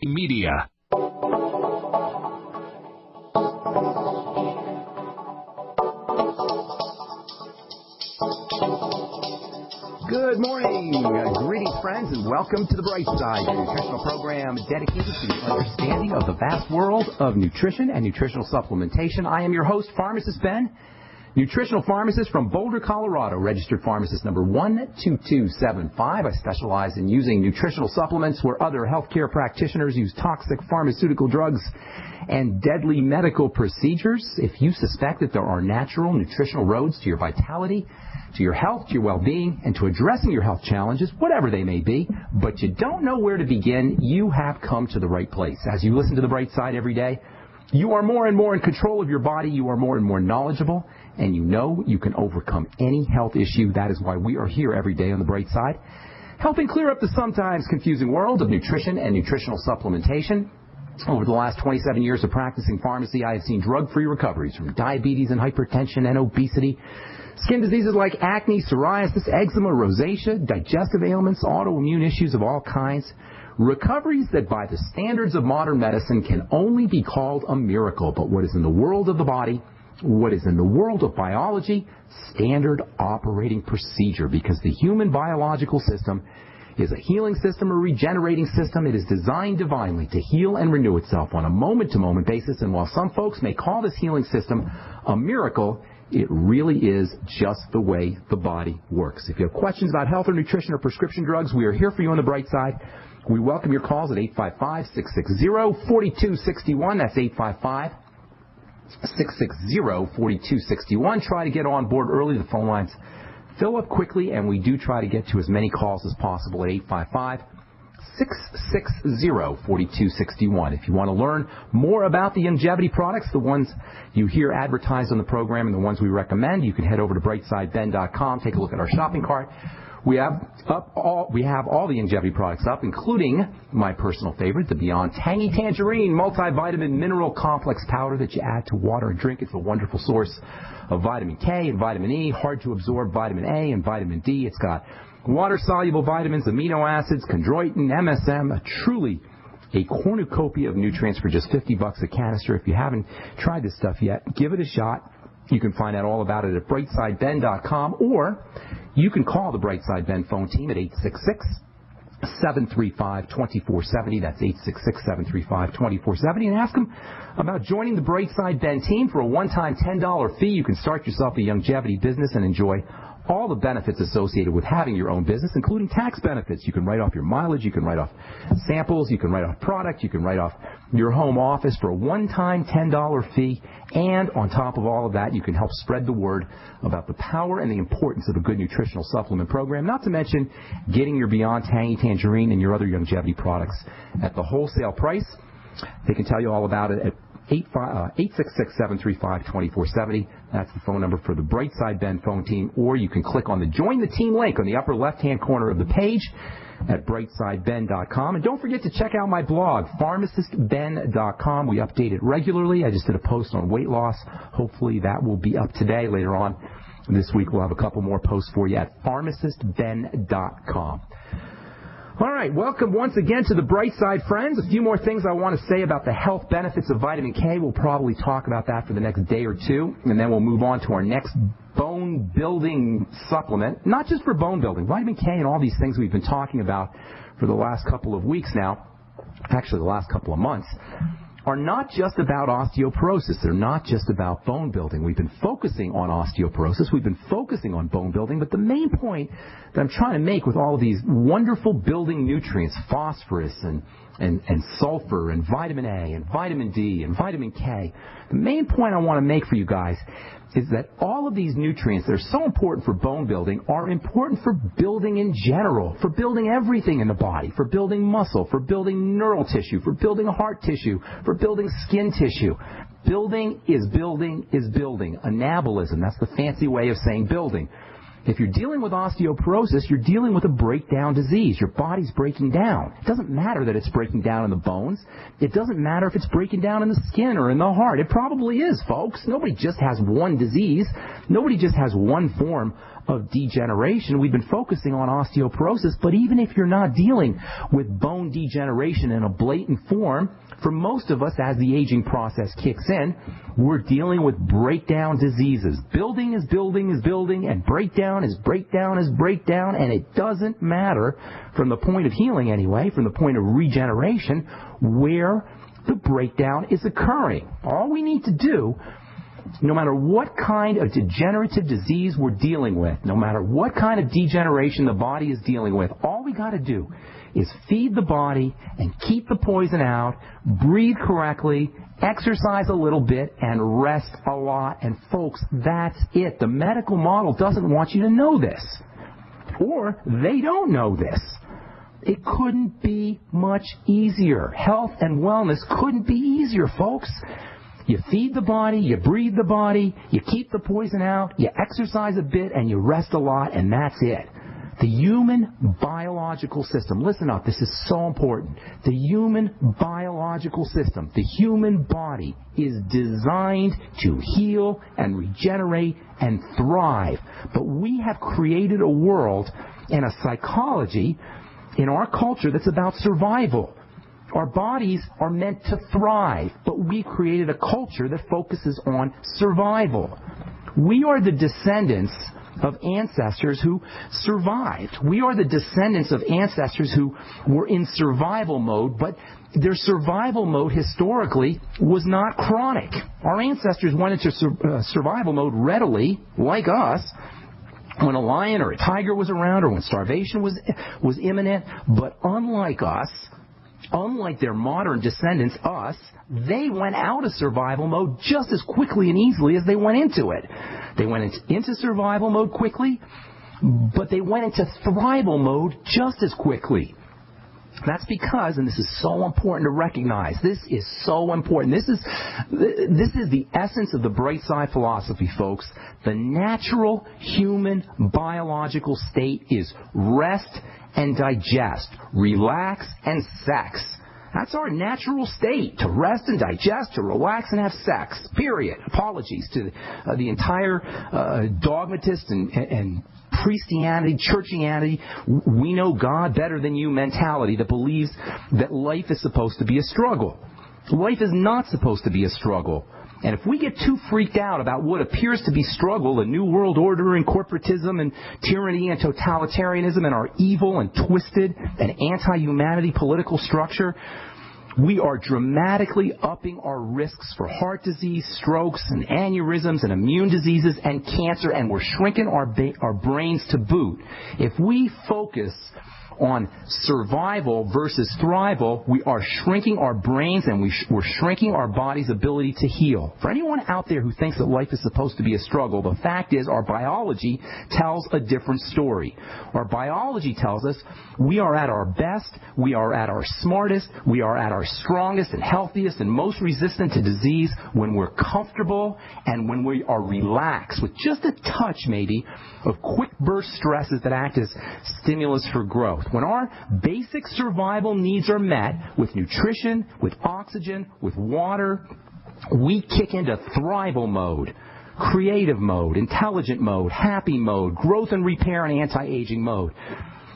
Media. Good morning. Greetings, friends, and welcome to The Bright Side, your nutritional program dedicated to the understanding of the vast world of nutrition and nutritional supplementation. I am your host, Pharmacist Ben, nutritional pharmacist from Boulder, Colorado, registered pharmacist number 12275. I specialize in using nutritional supplements where other healthcare practitioners use toxic pharmaceutical drugs and deadly medical procedures. If you suspect that there are natural nutritional roads to your vitality, to your health, to your well-being, and to addressing your health challenges, whatever they may be, but you don't know where to begin, you have come to the right place. As you listen to The Bright Side every day, you are more and more in control of your body, you are more and more knowledgeable, and you know you can overcome any health issue. That is why we are here every day on The Bright Side, helping clear up the sometimes confusing world of nutrition and nutritional supplementation. Over the last 27 years of practicing pharmacy, I have seen drug-free recoveries from diabetes and hypertension and obesity, skin diseases like acne, psoriasis, eczema, rosacea, digestive ailments, autoimmune issues of all kinds. Recoveries that by the standards of modern medicine can only be called a miracle. But what is in the world of the body, what is in the world of biology, standard operating procedure, because the human biological system is a healing system, a regenerating system. It is designed divinely to heal and renew itself on a moment-to-moment basis. And while some folks may call this healing system a miracle, it really is just the way the body works. If you have questions about health or nutrition or prescription drugs, we are here for you on The Bright Side. We welcome your calls at 855-660-4261. That's 855-660-4261. Try to get on board early. The phone lines fill up quickly, and we do try to get to as many calls as possible at 855-660-4261. If you want to learn more about the longevity products, the ones you hear advertised on the program and the ones we recommend, you can head over to brightsideben.com, take a look at our shopping cart. We have all the longevity products up, including my personal favorite, the Beyond Tangy Tangerine Multivitamin Mineral Complex Powder that you add to water and drink. It's a wonderful source of vitamin K and vitamin E, hard to absorb vitamin A and vitamin D. It's got water-soluble vitamins, amino acids, chondroitin, MSM, truly a cornucopia of nutrients for just $50 a canister. If you haven't tried this stuff yet, give it a shot. You can find out all about it at brightsideben.com, or you can call the Brightside Ben phone team at 866-735-2470. That's 866-735-2470, and ask them about joining the Brightside Ben team for a one-time $10 fee. You can start yourself a longevity business and enjoy all the benefits associated with having your own business, including tax benefits. You can write off your mileage, you can write off samples, you can write off product, you can write off your home office for a one-time $10 fee, and on top of all of that, you can help spread the word about the power and the importance of a good nutritional supplement program, not to mention getting your Beyond Tangy Tangerine and your other longevity products at the wholesale price. They can tell you all about it at 866-735-2470. That's the phone number for the Brightside Ben phone team. Or you can click on the Join the Team link on the upper left-hand corner of the page at brightsideben.com. And don't forget to check out my blog, pharmacistben.com. We update it regularly. I just did a post on weight loss. Hopefully that will be up today. Later on this week, we'll have a couple more posts for you at pharmacistben.com. All right, welcome once again to The Bright Side, friends. A few more things I want to say about the health benefits of vitamin K. We'll probably talk about that for the next day or two, and then we'll move on to our next bone-building supplement. Not just for bone building. Vitamin K and all these things we've been talking about for the last couple of weeks now, actually the last couple of months, are not just about osteoporosis. They're not just about bone building. We've been focusing on osteoporosis. We've been focusing on bone building. But the main point that I'm trying to make with all of these wonderful building nutrients, phosphorus and sulfur and vitamin A and vitamin D and vitamin K, the main point I want to make for you guys is that all of these nutrients that are so important for bone building are important for building in general, for building everything in the body, for building muscle, for building neural tissue, for building heart tissue, for building skin tissue. Building is building is building. Anabolism, that's the fancy way of saying building. If you're dealing with osteoporosis, you're dealing with a breakdown disease. Your body's breaking down. It doesn't matter that it's breaking down in the bones. It doesn't matter if it's breaking down in the skin or in the heart. It probably is, folks. Nobody just has one disease. Nobody just has one form of degeneration, we've been focusing on osteoporosis, but even if you're not dealing with bone degeneration in a blatant form, for most of us, as the aging process kicks in, we're dealing with breakdown diseases. Building is building is building, and breakdown is breakdown is breakdown, and it doesn't matter from the point of healing anyway, from the point of regeneration, where the breakdown is occurring. All we need to do, no matter what kind of degenerative disease we're dealing with, no matter what kind of degeneration the body is dealing with, all we got to do is feed the body and keep the poison out, breathe correctly, exercise a little bit, and rest a lot. And folks, that's it. The medical model doesn't want you to know this, or they don't know this. It couldn't be much easier. Health and wellness couldn't be easier, folks. You feed the body, you breathe the body, you keep the poison out, you exercise a bit, and you rest a lot, and that's it. The human biological system, listen up, this is so important. The human biological system, the human body, is designed to heal and regenerate and thrive. But we have created a world and a psychology in our culture that's about survival. Our bodies are meant to thrive, but we created a culture that focuses on survival. We are the descendants of ancestors who survived. We are the descendants of ancestors who were in survival mode, but their survival mode historically was not chronic. Our ancestors went into survival mode readily, like us, when a lion or a tiger was around or when starvation was imminent. But unlike us, unlike their modern descendants, us, they went out of survival mode just as quickly and easily as they went into it. They went into survival mode quickly, but they went into thrival mode just as quickly. That's because, and this is so important to recognize, this is so important. This is the essence of the bright side philosophy, folks. The natural human biological state is rest and digest, relax and sex. That's our natural state, to rest and digest, to relax and have sex, period. Apologies to the entire dogmatist and Christianity, churchianity, we know God better than you mentality that believes that life is supposed to be a struggle. Life is not supposed to be a struggle. And if we get too freaked out about what appears to be struggle, the New World Order and corporatism and tyranny and totalitarianism and our evil and twisted and anti-humanity political structure, we are dramatically upping our risks for heart disease, strokes, and aneurysms, and immune diseases, and cancer, and we're shrinking our brains to boot. If we focus on survival versus thrival, we are shrinking our brains and we're shrinking our body's ability to heal. For anyone out there who thinks that life is supposed to be a struggle, the fact is our biology tells a different story. Our biology tells us we are at our best, we are at our smartest, we are at our strongest and healthiest and most resistant to disease when we're comfortable and when we are relaxed with just a touch maybe of quick burst stresses that act as stimulus for growth. When our basic survival needs are met with nutrition, with oxygen, with water, we kick into thrival mode, creative mode, intelligent mode, happy mode, growth and repair and anti-aging mode.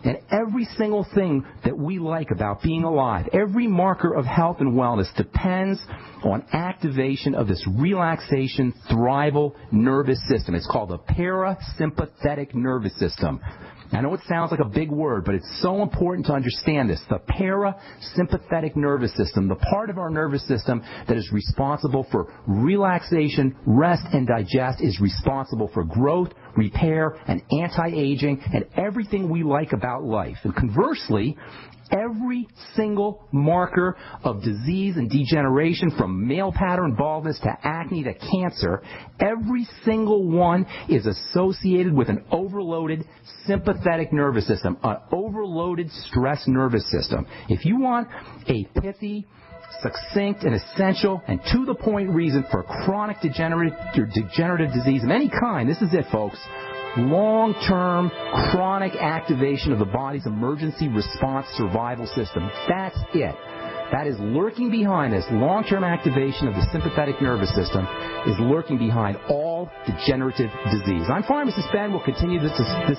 And every single thing that we like about being alive, every marker of health and wellness depends on activation of this relaxation, thrival nervous system. It's called the parasympathetic nervous system. I know it sounds like a big word, but it's so important to understand this. The parasympathetic nervous system, the part of our nervous system that is responsible for relaxation, rest, and digest, is responsible for growth, repair, and anti-aging, and everything we like about life. And conversely, every single marker of disease and degeneration, from male pattern baldness to acne to cancer, every single one is associated with an overloaded sympathetic nervous system, an overloaded stress nervous system. If you want a pithy, succinct, and essential, and to-the-point reason for chronic degenerative disease of any kind, this is it, folks. Long-term chronic activation of the body's emergency response survival system. That's it. That is lurking behind this. Long-term activation of the sympathetic nervous system is lurking behind all degenerative disease. I'm Pharmacist Ben. We'll continue this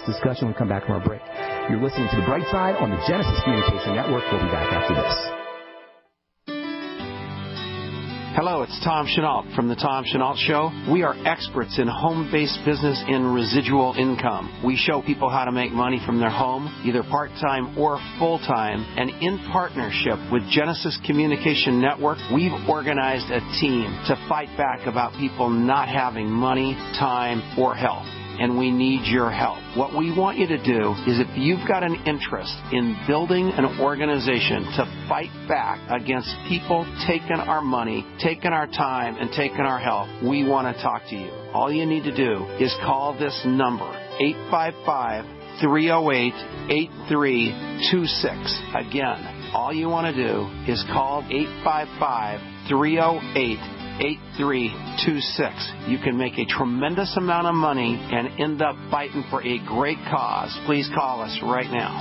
discussion when we come back from our break. You're listening to The Bright Side on the Genesis Communication Network. We'll be back after this. Hello, it's Tom Chenault from The Tom Chenault Show. We are experts in home-based business and residual income. We show people how to make money from their home, either part-time or full-time, and in partnership with Genesis Communication Network, we've organized a team to fight back about people not having money, time, or health. And we need your help. What we want you to do is if you've got an interest in building an organization to fight back against people taking our money, taking our time, and taking our health, we want to talk to you. All you need to do is call this number, 855-308-8326. Again, all you want to do is call 855-308-8326. 8326. You can make a tremendous amount of money and end up fighting for a great cause. Please call us right now.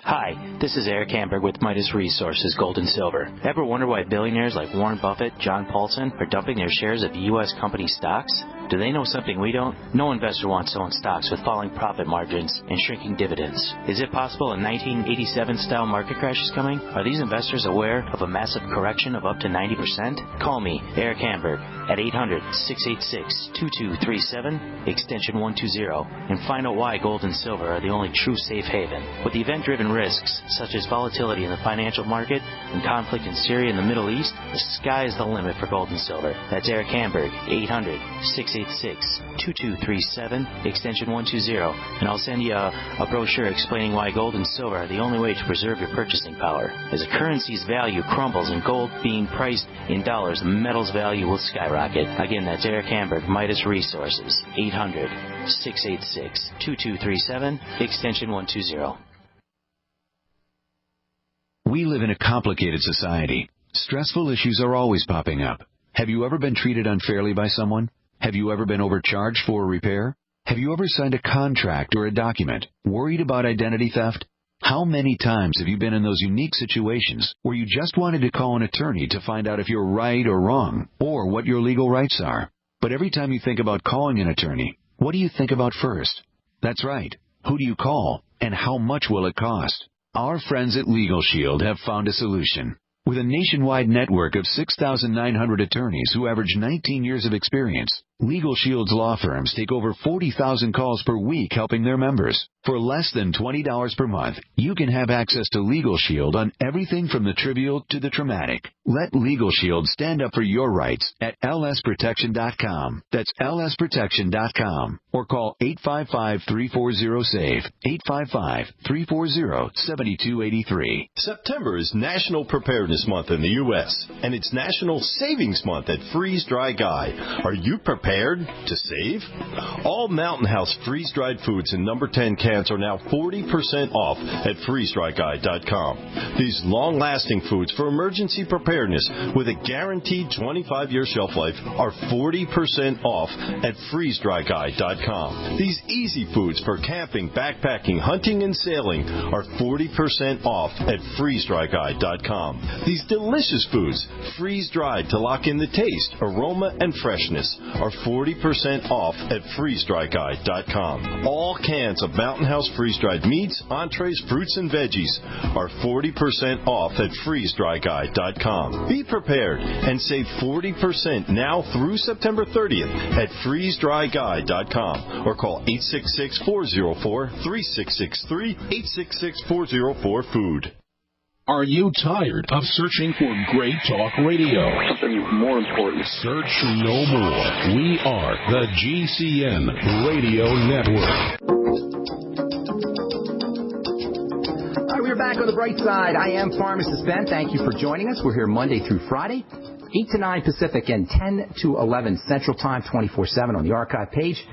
Hi, this is Eric Hamburg with Midas Resources Gold and Silver. Ever wonder why billionaires like Warren Buffett, John Paulson are dumping their shares of U.S. company stocks? Do they know something we don't? No investor wants to own stocks with falling profit margins and shrinking dividends. Is it possible a 1987-style market crash is coming? Are these investors aware of a massive correction of up to 90%? Call me, Eric Hamburg, at 800-686-2237, extension 120, and find out why gold and silver are the only true safe haven. With event-driven risks, such as volatility in the financial market and conflict in Syria and the Middle East, the sky is the limit for gold and silver. That's Eric Hamburg, 800-686-2237, extension 120, and I'll send you a brochure explaining why gold and silver are the only way to preserve your purchasing power. As a currency's value crumbles and gold being priced in dollars, the metal's value will skyrocket. Again, that's Eric Hamburg, Midas Resources, 800-686-2237, extension 120. We live in a complicated society. Stressful issues are always popping up. Have you ever been treated unfairly by someone? Have you ever been overcharged for a repair? Have you ever signed a contract or a document worried about identity theft? How many times have you been in those unique situations where you just wanted to call an attorney to find out if you're right or wrong, or what your legal rights are? But every time you think about calling an attorney, what do you think about first? That's right. Who do you call, and how much will it cost? Our friends at Legal Shield have found a solution. With a nationwide network of 6,900 attorneys who average 19 years of experience, Legal Shield's law firms take over 40,000 calls per week helping their members. For less than $20 per month, you can have access to Legal Shield on everything from the trivial to the traumatic. Let Legal Shield stand up for your rights at lsprotection.com. That's lsprotection.com. Or call 855-340-SAVE, 855-340-7283. September is National Preparedness Month in the U.S., and it's National Savings Month at Freeze Dry Guy. Are you prepared to save? All Mountain House freeze-dried foods in number 10 cans are now 40% off at freezedryguy.com. These long-lasting foods for emergency preparedness with a guaranteed 25-year shelf life are 40% off at freezedryguy.com. These easy foods for camping, backpacking, hunting, and sailing are 40% off at freezedryguy.com. These delicious foods, freeze-dried to lock in the taste, aroma, and freshness, are 40% off at freezedryguy.com. All cans of Mountain House freeze-dried meats, entrees, fruits, and veggies are 40% off at freezedryguy.com. Be prepared and save 40% now through September 30th at freezedryguy.com or call 866-404-3663, 866-404-FOOD. Are you tired of searching for great talk radio? Something more important. Search no more. We are the GCN Radio Network. All right, we're back on the bright side. I am Pharmacist Ben. Thank you for joining us. We're here Monday through Friday, 8 to 9 Pacific and 10 to 11 Central Time, 24/7 on the archive page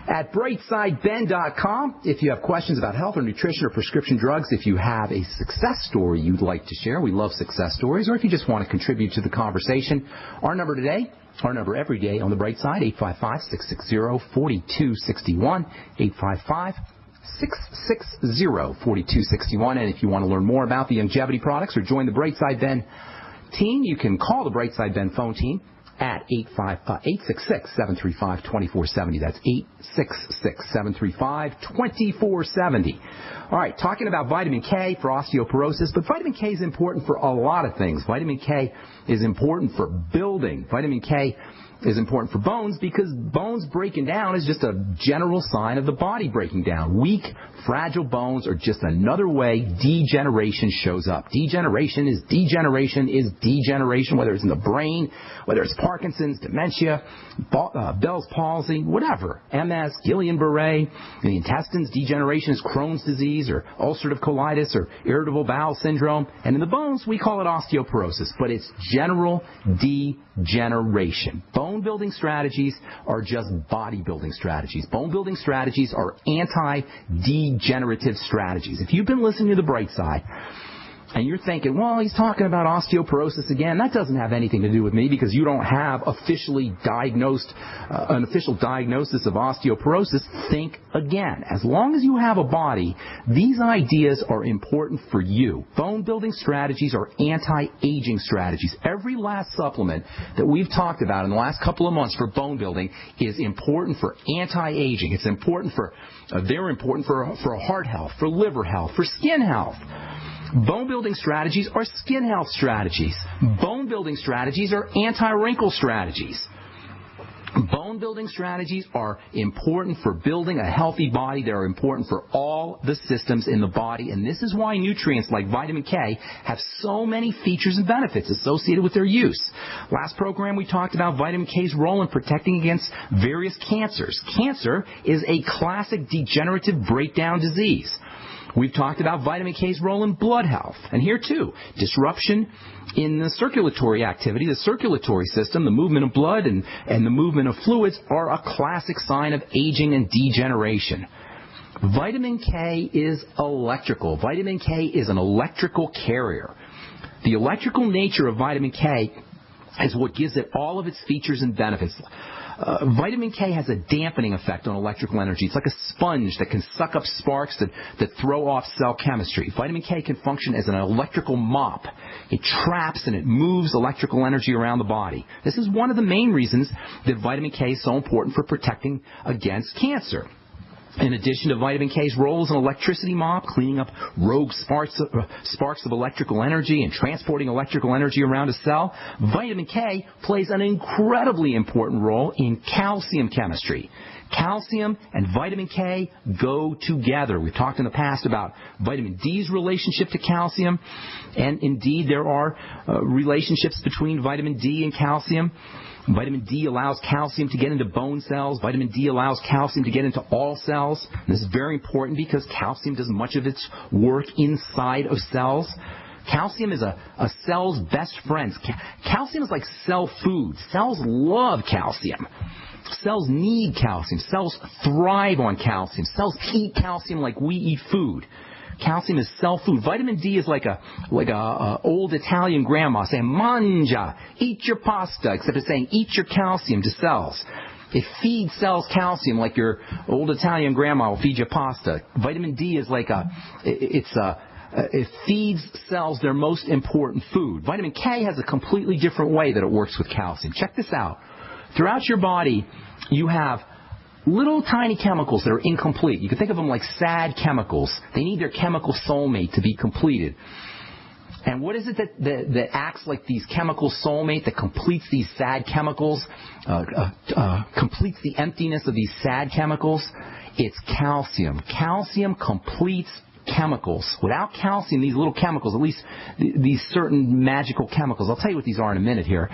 at brightsideben.com. If you have questions about health or nutrition or prescription drugs, if you have a success story you'd like to share, we love success stories, or if you just want to contribute to the conversation, our number today, our number every day on the bright side, 855-660-4261, 660-4261. And if you want to learn more about the longevity products or join the Brightside Ben team, you can call the Brightside Ben phone team at 866-735-2470. That's 866-735-2470. All right, talking about vitamin K for osteoporosis, but vitamin K is important for a lot of things. Vitamin K is important for building. Vitamin K is important for bones because bones breaking down is just a general sign of the body breaking down. Weak, fragile bones are just another way degeneration shows up. Degeneration is degeneration, whether it's in the brain, whether it's Parkinson's, dementia, Bell's palsy, whatever. MS, Guillain-Barré. In the intestines, degeneration is Crohn's disease or ulcerative colitis or irritable bowel syndrome. And in the bones, we call it osteoporosis, but it's general degeneration. Bone building strategies are just bodybuilding strategies. Bone building strategies are anti-degenerative strategies. If you've been listening to The Bright Side, and you're thinking, well, he's talking about osteoporosis again. That doesn't have anything to do with me because you don't have an official diagnosis of osteoporosis. Think again. As long as you have a body, these ideas are important for you. Bone building strategies are anti-aging strategies. Every last supplement that we've talked about in the last couple of months for bone building is important for anti-aging. It's important for, they're important for heart health, for liver health, for skin health. Bone building strategies are skin health strategies. Bone building strategies are anti-wrinkle strategies. Bone building strategies are important for building a healthy body. They're important for all the systems in the body. And this is why nutrients like vitamin K have so many features and benefits associated with their use. Last program we talked about vitamin K's role in protecting against various cancers. Cancer is a classic degenerative breakdown disease. We've talked about vitamin K's role in blood health. And here, too, disruption in the circulatory activity, the circulatory system, the movement of blood and the movement of fluids are a classic sign of aging and degeneration. Vitamin K is electrical. Vitamin K is an electrical carrier. The electrical nature of vitamin K is what gives it all of its features and benefits. Vitamin K has a dampening effect on electrical energy. It's like a sponge that can suck up sparks that throw off cell chemistry. Vitamin K can function as an electrical mop. It traps and it moves electrical energy around the body. This is one of the main reasons that vitamin K is so important for protecting against cancer. In addition to vitamin K's role as an electricity mop, cleaning up rogue sparks of electrical energy and transporting electrical energy around a cell, vitamin K plays an incredibly important role in calcium chemistry. Calcium and vitamin K go together. We've talked in the past about vitamin D's relationship to calcium, and indeed there are relationships between vitamin D and calcium. Vitamin D allows calcium to get into bone cells. Vitamin D allows calcium to get into all cells. And this is very important because calcium does much of its work inside of cells. Calcium is a cell's best friend. Calcium is like cell food. Cells love calcium. Cells need calcium. Cells thrive on calcium. Cells eat calcium like we eat food. Calcium is cell food. Vitamin D is like a old Italian grandma saying, mangia, eat your pasta, except it's saying eat your calcium to cells. It feeds cells calcium like your old Italian grandma will feed you pasta. Vitamin D is like it feeds cells their most important food. Vitamin K has a completely different way that it works with calcium. Check this out. Throughout your body, you have little tiny chemicals that are incomplete. You can think of them like sad chemicals. They need their chemical soulmate to be completed. And what is it that acts like these chemical soulmate that completes these sad chemicals, completes the emptiness of these sad chemicals? It's calcium. Calcium completes chemicals. Without calcium, these little chemicals, at least these certain magical chemicals, I'll tell you what these are in a minute here.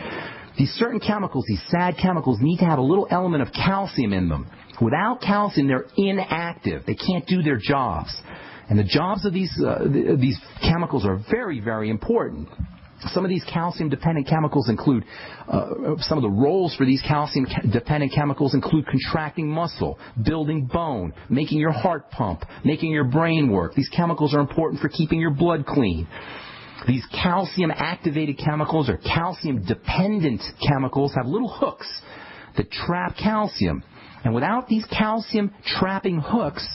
These certain chemicals, these sad chemicals, need to have a little element of calcium in them. Without calcium, they're inactive. They can't do their jobs. And the jobs of these chemicals are very, very important. Some of these calcium-dependent chemicals include, some of the roles for these calcium-dependent chemicals include contracting muscle, building bone, making your heart pump, making your brain work. These chemicals are important for keeping your blood clean. These calcium-activated chemicals or calcium-dependent chemicals have little hooks that trap calcium. And without these calcium-trapping hooks,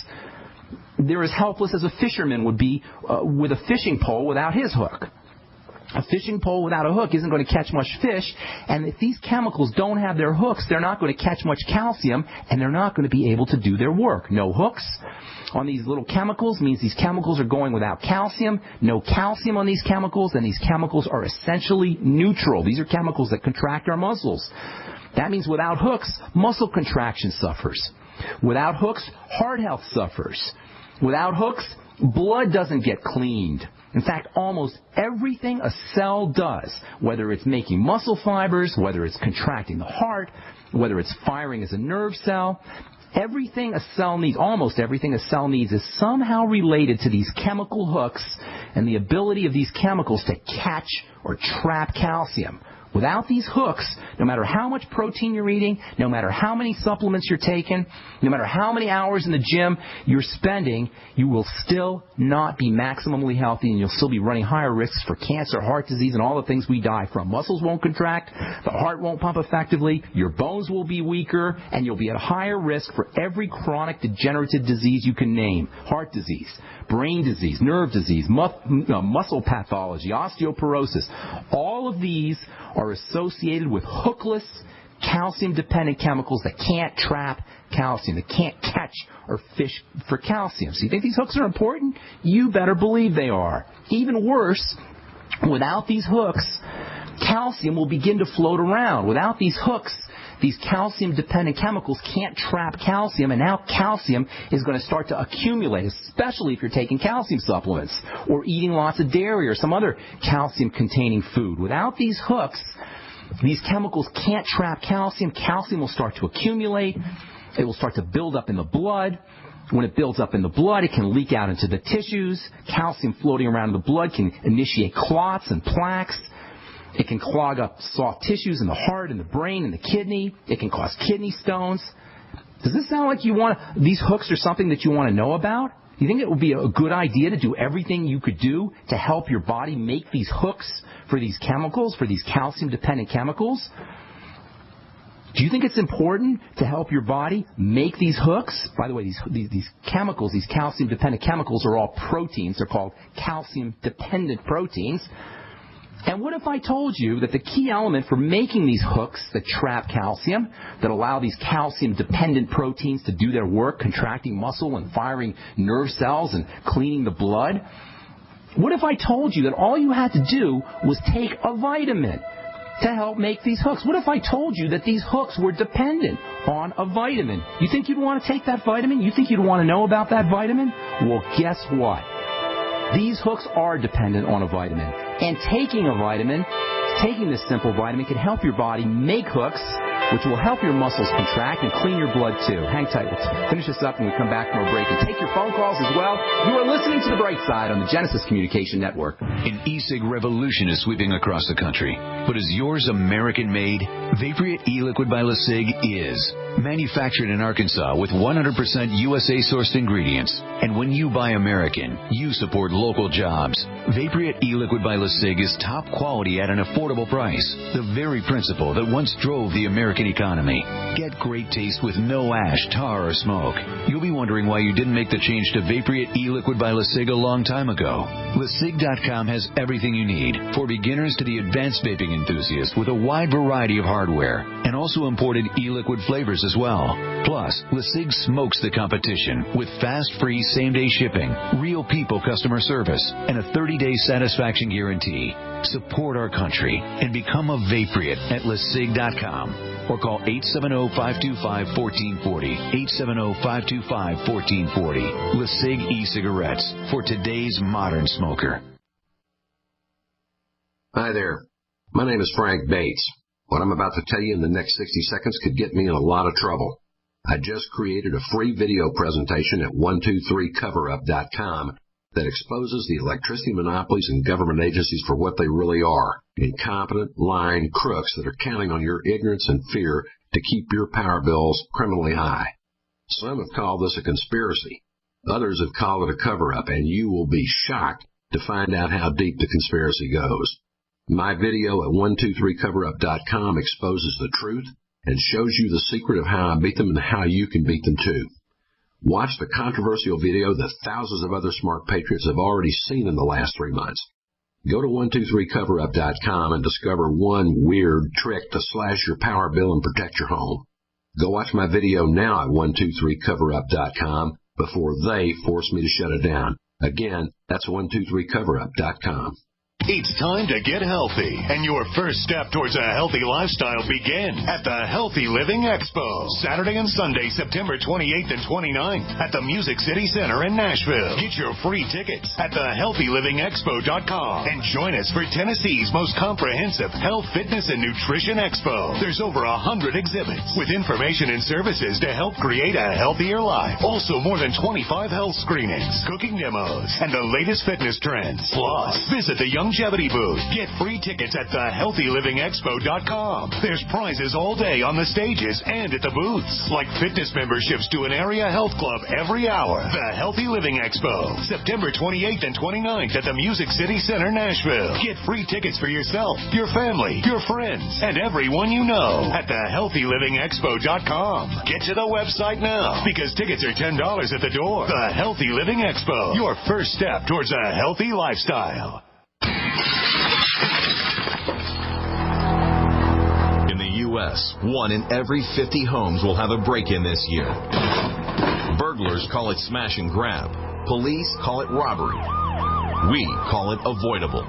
they're as helpless as a fisherman would be with a fishing pole without his hook. A fishing pole without a hook isn't going to catch much fish, and if these chemicals don't have their hooks, they're not going to catch much calcium, and they're not going to be able to do their work. No hooks on these little chemicals means these chemicals are going without calcium. No calcium on these chemicals, and these chemicals are essentially neutral. These are chemicals that contract our muscles. That means without hooks, muscle contraction suffers. Without hooks, heart health suffers. Without hooks, blood doesn't get cleaned. In fact, almost everything a cell does, whether it's making muscle fibers, whether it's contracting the heart, whether it's firing as a nerve cell, everything a cell needs, almost everything a cell needs, is somehow related to these chemical hooks and the ability of these chemicals to catch or trap calcium. Without these hooks, no matter how much protein you're eating, no matter how many supplements you're taking, no matter how many hours in the gym you're spending, you will still not be maximally healthy, and you'll still be running higher risks for cancer, heart disease, and all the things we die from. Muscles won't contract, the heart won't pump effectively, your bones will be weaker, and you'll be at higher risk for every chronic degenerative disease you can name. Heart disease, brain disease, nerve disease, muscle pathology, osteoporosis. All of these are associated with hookless, calcium-dependent chemicals that can't trap calcium, that can't catch or fish for calcium. So you think these hooks are important? You better believe they are. Even worse, without these hooks, calcium will begin to float around. Without these hooks, these calcium-dependent chemicals can't trap calcium, and now calcium is going to start to accumulate, especially if you're taking calcium supplements or eating lots of dairy or some other calcium-containing food. Without these hooks, these chemicals can't trap calcium. Calcium will start to accumulate. It will start to build up in the blood. When it builds up in the blood, it can leak out into the tissues. Calcium floating around in the blood can initiate clots and plaques. It can clog up soft tissues in the heart and the brain and the kidney. It can cause kidney stones. Does this sound like these hooks are something that you want to know about? You think it would be a good idea to do everything you could do to help your body make these hooks for these chemicals, for these calcium-dependent chemicals? Do you think it's important to help your body make these hooks? By the way, these chemicals, these calcium-dependent chemicals are all proteins. They're called calcium-dependent proteins. And what if I told you that the key element for making these hooks that trap calcium, that allow these calcium-dependent proteins to do their work, contracting muscle and firing nerve cells and cleaning the blood? What if I told you that all you had to do was take a vitamin to help make these hooks? What if I told you that these hooks were dependent on a vitamin? You think you'd want to take that vitamin? You think you'd want to know about that vitamin? Well, guess what? These hooks are dependent on a vitamin. And taking a vitamin, taking this simple vitamin, can help your body make hooks, which will help your muscles contract and clean your blood too. Hang tight. We'll finish this up when we come back from our break. And take your phone calls as well. You are listening to The Bright Side on the Genesis Communication Network. An e-cig revolution is sweeping across the country. But is yours American-made? Vaporeate e-liquid by LeSig is. Manufactured in Arkansas with 100% USA-sourced ingredients. And when you buy American, you support local jobs. Vaporeate e-liquid by LeSig is top quality at an affordable price. The very principle that once drove the American economy. Get great taste with no ash, tar, or smoke. You'll be wondering why you didn't make the change to Vaporeate e-liquid by LeSig a long time ago. LeSig.com has everything you need, for beginners to the advanced vaping enthusiast, with a wide variety of hardware, and also imported e-liquid flavors as well. Plus, LeSig smokes the competition with fast, free, same-day shipping, real people customer service, and a 30-day satisfaction guarantee. Support our country and become a Vaporeate at LeSig.com. Or call 870-525-1440. 870-525-1440. LeSig e-cigarettes for today's modern smoker. Hi there. My name is Frank Bates. What I'm about to tell you in the next 60 seconds could get me in a lot of trouble. I just created a free video presentation at 123coverup.com that exposes the electricity monopolies and government agencies for what they really are: incompetent, lying crooks that are counting on your ignorance and fear to keep your power bills criminally high. Some have called this a conspiracy. Others have called it a cover-up, and you will be shocked to find out how deep the conspiracy goes. My video at 123coverup.com exposes the truth and shows you the secret of how I beat them and how you can beat them too. Watch the controversial video that thousands of other smart patriots have already seen in the last 3 months. Go to 123coverup.com and discover one weird trick to slash your power bill and protect your home. Go watch my video now at 123coverup.com before they force me to shut it down. Again, that's 123coverup.com. It's time to get healthy, and your first step towards a healthy lifestyle begins at the Healthy Living Expo, Saturday and Sunday, September 28th and 29th at the Music City Center in Nashville. Get your free tickets at thehealthylivingexpo.com and join us for Tennessee's most comprehensive health, fitness, and nutrition expo. There's over 100 exhibits with information and services to help create a healthier life. Also, more than 25 health screenings, cooking demos, and the latest fitness trends. Plus, visit the Longevity booth. Get free tickets at thehealthylivingexpo.com. There's prizes all day on the stages and at the booths, like fitness memberships to an area health club every hour. The Healthy Living Expo, September 28th and 29th at the Music City Center, Nashville. Get free tickets for yourself, your family, your friends, and everyone you know at thehealthylivingexpo.com. Get to the website now because tickets are $10 at the door. The Healthy Living Expo, your first step towards a healthy lifestyle. In the U.S., 1 in every 50 homes will have a break-in this year. Burglars call it smash and grab. Police call it robbery. We call it avoidable.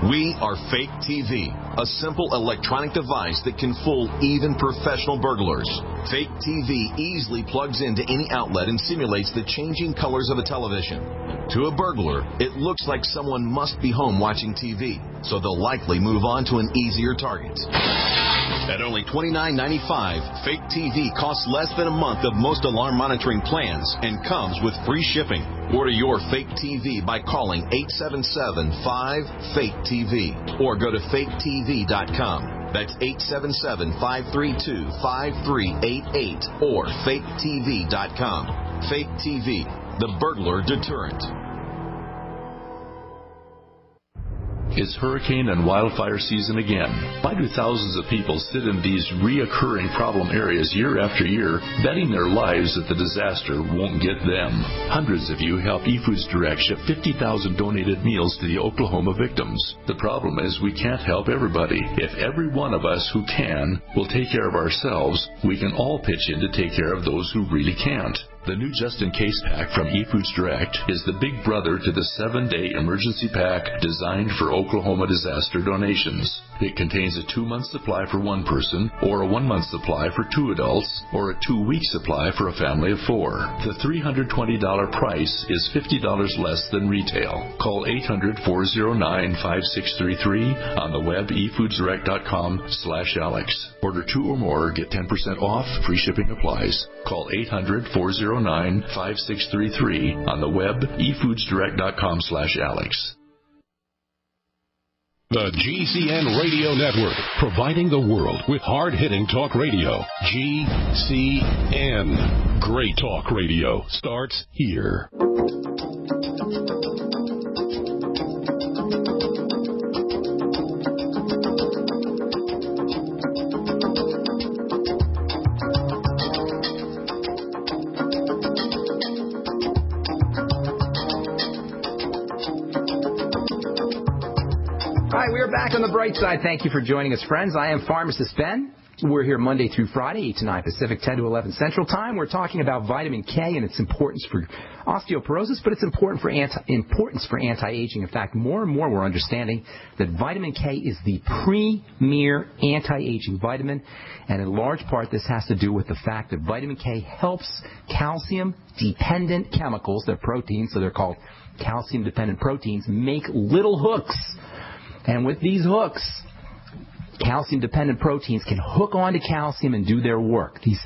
We are Fake TV, a simple electronic device that can fool even professional burglars. Fake TV easily plugs into any outlet and simulates the changing colors of a television. To a burglar, it looks like someone must be home watching TV, so they'll likely move on to an easier target. At only $29.95, Fake TV costs less than a month of most alarm monitoring plans and comes with free shipping. Order your Fake TV by calling 877-5-FAKE-TV or go to faketv.com. That's 877-532-5388 or faketv.com. Fake TV, the burglar deterrent. It's hurricane and wildfire season again. Why do thousands of people sit in these reoccurring problem areas year after year, betting their lives that the disaster won't get them? Hundreds of you help eFoods Direct ship 50,000 donated meals to the Oklahoma victims. The problem is we can't help everybody. If every one of us who can will take care of ourselves, we can all pitch in to take care of those who really can't. The new just-in-case pack from eFoods Direct is the big brother to the 7-day emergency pack designed for Oklahoma disaster donations. It contains a 2-month supply for one person, or a 1-month supply for 2 adults, or a 2-week supply for a family of 4. The $320 price is $50 less than retail. Call 800-409-5633 on the web efoodsdirect.com/Alex. Order 2 or more, get 10% off, free shipping applies. Call 800-409-5633 on the web efoodsdirect.com/Alex. The GCN Radio Network, providing the world with hard-hitting talk radio. GCN. Great talk radio starts here. All right, we are back on the bright side. Thank you for joining us, friends. I am Pharmacist Ben. We're here Monday through Friday, 8 to 9 Pacific, 10 to 11 Central Time. We're talking about vitamin K and its importance for osteoporosis, but its importance for anti-aging. In fact, more and more we're understanding that vitamin K is the premier anti-aging vitamin, and in large part this has to do with the fact that vitamin K helps calcium-dependent chemicals, they're proteins, so they're called calcium-dependent proteins, make little hooks. And with these hooks, calcium-dependent proteins can hook onto calcium and do their work. These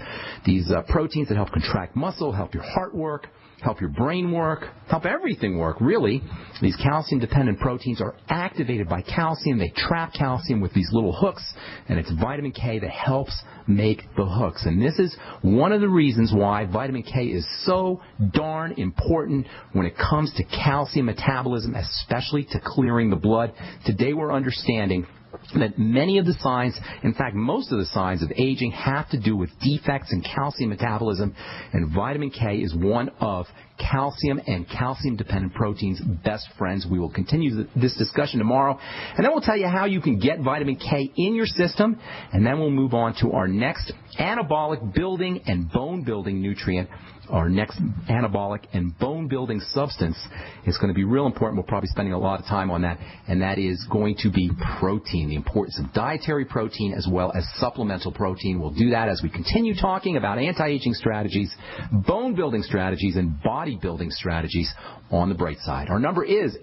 proteins that help contract muscle, help your heart work, help your brain work, help everything work, really. These calcium-dependent proteins are activated by calcium. They trap calcium with these little hooks, and it's vitamin K that helps make the hooks. And this is one of the reasons why vitamin K is so darn important when it comes to calcium metabolism, especially to clearing the blood. Today we're understanding that many of the signs, in fact, most of the signs of aging have to do with defects in calcium metabolism, and vitamin K is one of calcium and calcium-dependent proteins' best friends. We will continue this discussion tomorrow, and then we'll tell you how you can get vitamin K in your system, and then we'll move on to our next anabolic building and bone-building nutrient. Our next anabolic and bone-building substance is going to be real important. We'll probably be spending a lot of time on that, and that is going to be protein, the importance of dietary protein as well as supplemental protein. We'll do that as we continue talking about anti-aging strategies, bone-building strategies, and body-building strategies on the bright side. Our number is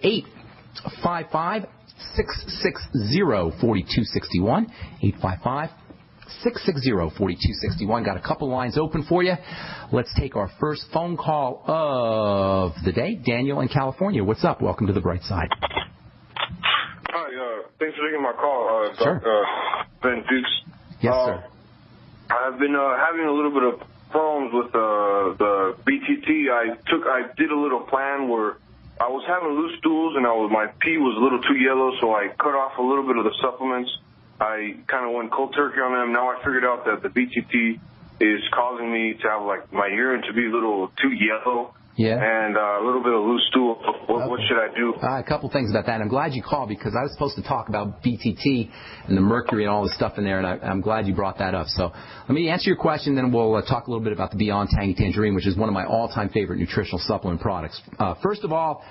855-660-4261, 855-660-4261. Got a couple lines open for you. Let's take our first phone call of the day. Daniel in California. What's up? Welcome to the bright side. Hi, thanks for taking my call, Sure. Ben Fuchs. Yes, sir. I've been having a little bit of problems with the BTT. I did a little plan where I was having loose stools and my pee was a little too yellow, so I cut off a little bit of the supplements. I kind of went cold turkey on them. Now I figured out that the BTT is causing me to have my urine to be a little too yellow. Yeah. And a little bit of loose stool. What should I do? A couple things about that. I'm glad you called because I was supposed to talk about BTT and the mercury and all the stuff in there, and I'm glad you brought that up. So let me answer your question, then we'll talk a little bit about the Beyond Tangy Tangerine, which is one of my all-time favorite nutritional supplement products. First of all,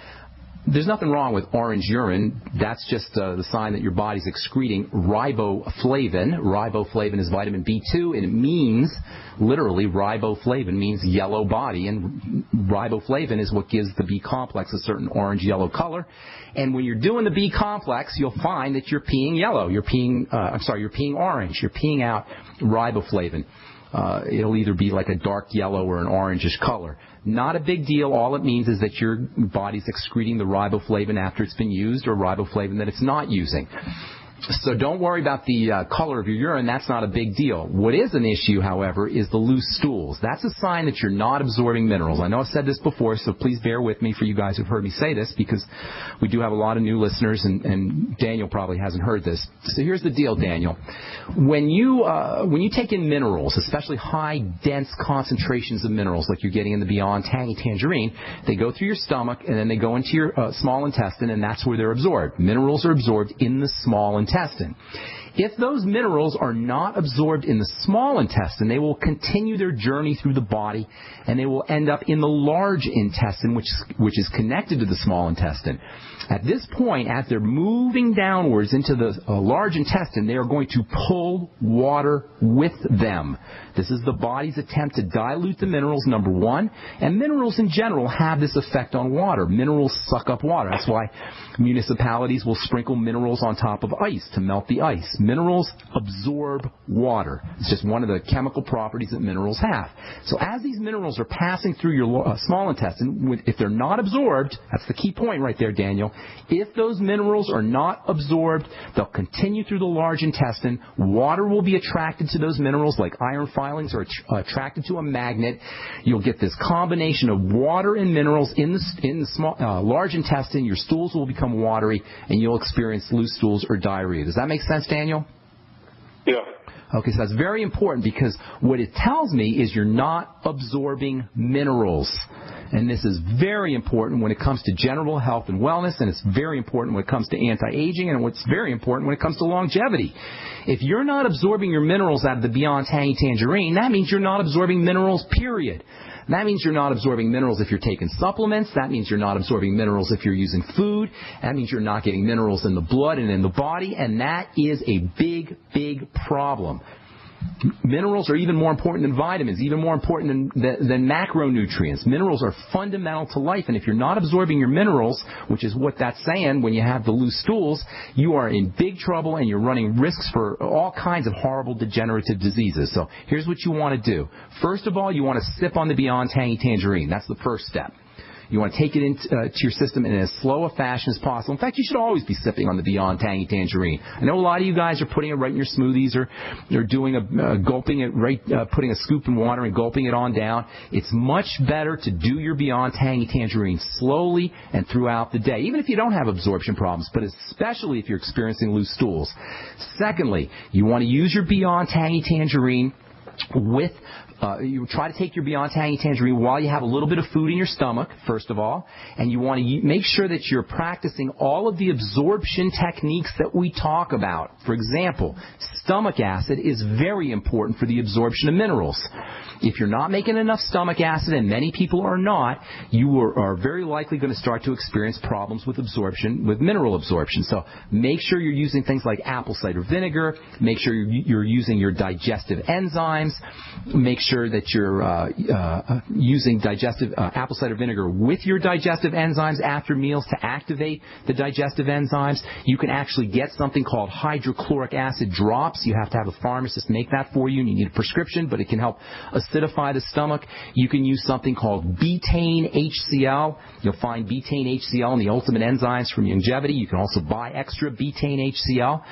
there's nothing wrong with orange urine. That's just the sign that your body's excreting riboflavin. Riboflavin is vitamin B2, and it means, literally, riboflavin means yellow body, and riboflavin is what gives the B complex a certain orange-yellow color. And when you're doing the B complex, you'll find that you're peeing yellow. You're peeing orange. You're peeing out riboflavin. It'll either be like a dark yellow or an orangish color. Not a big deal. All it means is that your body's excreting the riboflavin after it's been used, or riboflavin that it's not using. So don't worry about the color of your urine. That's not a big deal. What is an issue, however, is the loose stools. That's a sign that you're not absorbing minerals. I know I've said this before, so please bear with me for you guys who've heard me say this, because we do have a lot of new listeners, and Daniel probably hasn't heard this. So here's the deal, Daniel. When you take in minerals, especially high, dense concentrations of minerals like you're getting in the Beyond Tangy Tangerine, they go through your stomach, and then they go into your small intestine, and that's where they're absorbed. Minerals are absorbed in the small intestine. If those minerals are not absorbed in the small intestine, they will continue their journey through the body, and they will end up in the large intestine, which is connected to the small intestine. At this point, as they're moving downwards into the large intestine, they are going to pull water with them. This is the body's attempt to dilute the minerals, number one. And minerals in general have this effect on water. Minerals suck up water. That's why municipalities will sprinkle minerals on top of ice to melt the ice. Minerals absorb water. It's just one of the chemical properties that minerals have. So as these minerals are passing through your small intestine, if they're not absorbed, that's the key point right there, Daniel. If those minerals are not absorbed, they'll continue through the large intestine. Water will be attracted to those minerals like iron filings are attracted to a magnet. You'll get this combination of water and minerals in the small, large intestine. Your stools will become watery, and you'll experience loose stools or diarrhea. Does that make sense, Daniel? Yeah. Okay, so that's very important, because what it tells me is you're not absorbing minerals. And this is very important when it comes to general health and wellness, and it's very important when it comes to anti-aging, and what's very important when it comes to longevity. If you're not absorbing your minerals out of the Beyond Tangy Tangerine, that means you're not absorbing minerals, period. That means you're not absorbing minerals if you're taking supplements. That means you're not absorbing minerals if you're using food. That means you're not getting minerals in the blood and in the body, and that is a big, big problem. Minerals are even more important than vitamins, even more important than macronutrients. Minerals are fundamental to life, and if you're not absorbing your minerals, which is what that's saying when you have the loose stools, you are in big trouble, and you're running risks for all kinds of horrible degenerative diseases. So here's what you want to do. First of all, you want to sip on the Beyond Tangy Tangerine. That's the first step. You want to take it into to your system in as slow a fashion as possible. In fact, you should always be sipping on the Beyond Tangy Tangerine. I know a lot of you guys are putting it right in your smoothies, or you're doing gulping it right, putting a scoop in water and gulping it on down. It's much better to do your Beyond Tangy Tangerine slowly and throughout the day, even if you don't have absorption problems, but especially if you're experiencing loose stools. Secondly, you want to use your Beyond Tangy Tangerine with you try to take your Beyond Tangy Tangerine while you have a little bit of food in your stomach, first of all, and you want to make sure that you're practicing all of the absorption techniques that we talk about. For example, stomach acid is very important for the absorption of minerals. If you're not making enough stomach acid, and many people are not, you are very likely going to start to experience problems with absorption, with mineral absorption. So make sure you're using things like apple cider vinegar. Make sure you're using your digestive enzymes. Make sure that you're using digestive apple cider vinegar with your digestive enzymes after meals to activate the digestive enzymes. You can actually get something called hydrochloric acid drops. You have to have a pharmacist make that for you, and you need a prescription, but it can help acidify the stomach. You can use something called betaine HCl. You'll find betaine HCl in the Ultimate Enzymes from Longevity. You can also buy extra betaine HCl.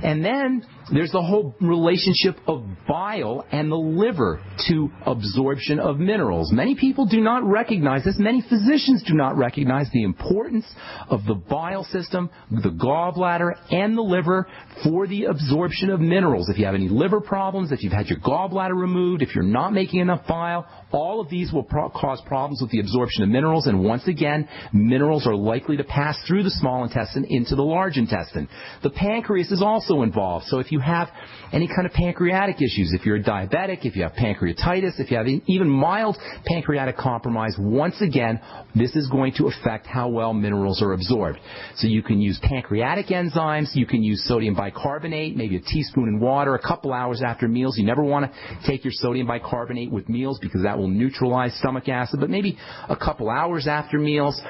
And then there's the whole relationship of bile and the liver to absorption of minerals. Many people do not recognize this. Many physicians do not recognize the importance of the bile system, the gallbladder, and the liver for the absorption of minerals. If you have any liver problems, if you've had your gallbladder removed, if you're not making enough bile, all of these will cause problems with the absorption of minerals. And once again, minerals are likely to pass through the small intestine into the large intestine. The pancreas is also involved. So if you have any kind of pancreatic issues, if you're a diabetic, if you have pancreatitis, if you have even mild pancreatic compromise, once again, this is going to affect how well minerals are absorbed. So you can use pancreatic enzymes, you can use sodium bicarbonate, maybe a teaspoon in water a couple hours after meals. You never want to take your sodium bicarbonate with meals because that will neutralize stomach acid, but maybe a couple hours after meals.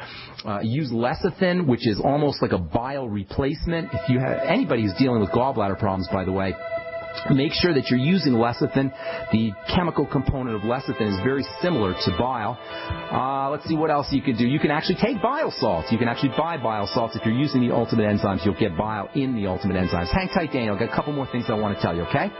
Use lecithin, which is almost like a bile replacement. If you have anybody who's dealing with gallbladder problems, by the way, make sure that you're using lecithin. The chemical component of lecithin is very similar to bile. Let's see what else you can do. You can actually take bile salts. You can actually buy bile salts. If you're using the Ultimate Enzymes, you'll get bile in the Ultimate Enzymes. Hang tight, Daniel. I've got a couple more things I want to tell you, okay?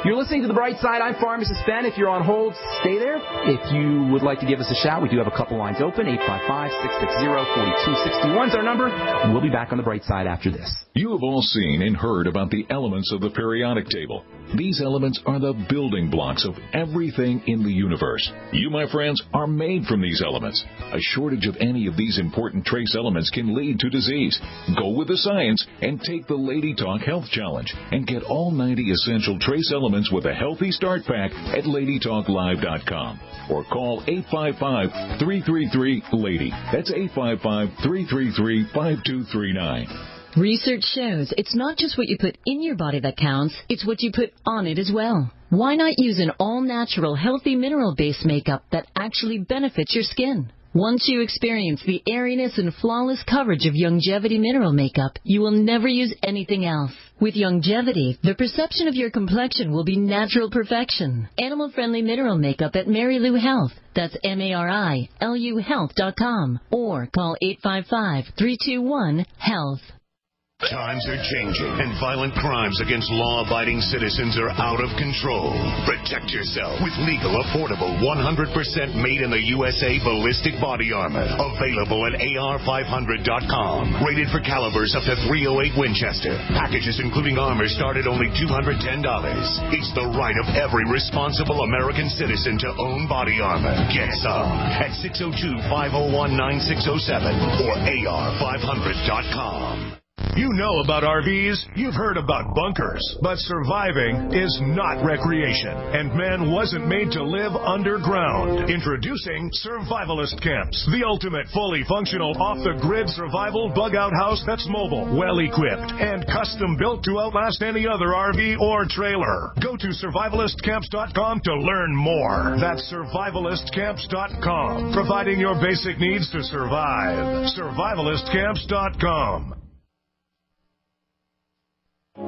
You're listening to The Bright Side. I'm Pharmacist Ben. If you're on hold, stay there. If you would like to give us a shout, we do have a couple lines open. 855-660-4261 is our number. And we'll be back on The Bright Side after this. You have all seen and heard about the elements of the periodic table. These elements are the building blocks of everything in the universe. You, my friends, are made from these elements. A shortage of any of these important trace elements can lead to disease. Go with the science and take the Lady Talk Health Challenge and get all 90 essential trace elements with a healthy start pack at LadyTalkLive.com or call 855-333-LADY. That's 855-333-5239. Research shows it's not just what you put in your body that counts, it's what you put on it as well. Why not use an all-natural, healthy mineral-based makeup that actually benefits your skin? Once you experience the airiness and flawless coverage of Longevity mineral makeup, you will never use anything else. With Longevity, the perception of your complexion will be natural perfection. Animal-friendly mineral makeup at Mary Lou Health. That's MARILU Health.com. Or call 855-321-HEALTH. Times are changing, and violent crimes against law-abiding citizens are out of control. Protect yourself with legal, affordable, 100% made in the USA ballistic body armor. Available at AR500.com. Rated for calibers up to .308 Winchester. Packages including armor start at only $210. It's the right of every responsible American citizen to own body armor. Get some at 602-501-9607 or AR500.com. You know about RVs, you've heard about bunkers, but surviving is not recreation, and man wasn't made to live underground. Introducing Survivalist Camps, the ultimate fully functional off-the-grid survival bug-out house that's mobile, well-equipped, and custom-built to outlast any other RV or trailer. Go to survivalistcamps.com to learn more. That's survivalistcamps.com, providing your basic needs to survive. Survivalistcamps.com.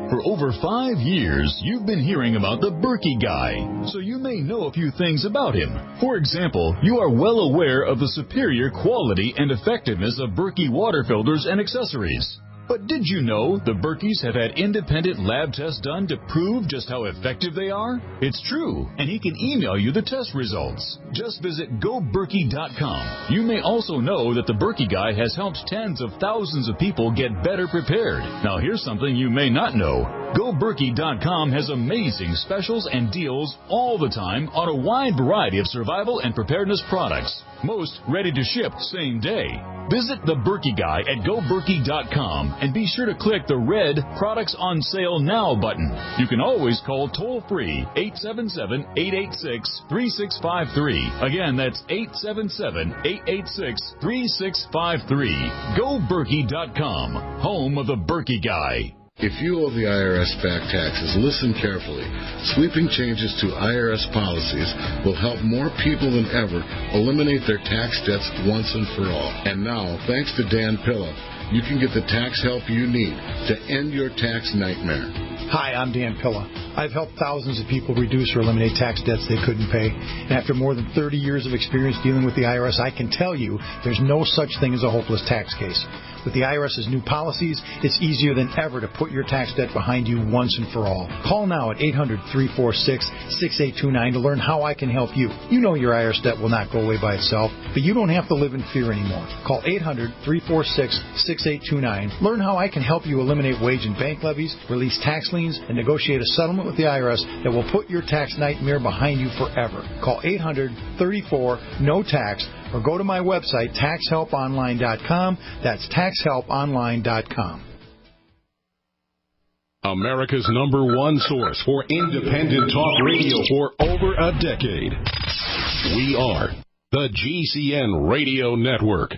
For over 5 years, you've been hearing about the Berkey guy, so you may know a few things about him. For example, you are well aware of the superior quality and effectiveness of Berkey water filters and accessories. But did you know the Berkeys have had independent lab tests done to prove just how effective they are? It's true, and he can email you the test results. Just visit GoBerkey.com. You may also know that the Berkey guy has helped tens of thousands of people get better prepared. Now here's something you may not know. GoBerkey.com has amazing specials and deals all the time on a wide variety of survival and preparedness products. Most ready to ship same day. Visit the Berkey guy at GoBerkey.com and be sure to click the red Products on Sale Now button. You can always call toll-free 877-886-3653. Again, that's 877-886-3653. GoBerkey.com, home of the Berkey guy. If you owe the IRS back taxes, listen carefully. Sweeping changes to IRS policies will help more people than ever eliminate their tax debts once and for all. And now, thanks to Dan Pilla, you can get the tax help you need to end your tax nightmare. Hi, I'm Dan Pilla. I've helped thousands of people reduce or eliminate tax debts they couldn't pay. And after more than 30 years of experience dealing with the IRS, I can tell you there's no such thing as a hopeless tax case. With the IRS's new policies, it's easier than ever to put your tax debt behind you once and for all. Call now at 800-346-6829 to learn how I can help you. You know your IRS debt will not go away by itself, but you don't have to live in fear anymore. Call 800-346-6829. Learn how I can help you eliminate wage and bank levies, release tax liens, and negotiate a settlement with the IRS that will put your tax nightmare behind you forever. Call 800-34-NO-TAX or go to my website, taxhelponline.com. That's taxhelponline.com. America's #1 source for independent talk radio for over a decade. We are the GCN Radio Network.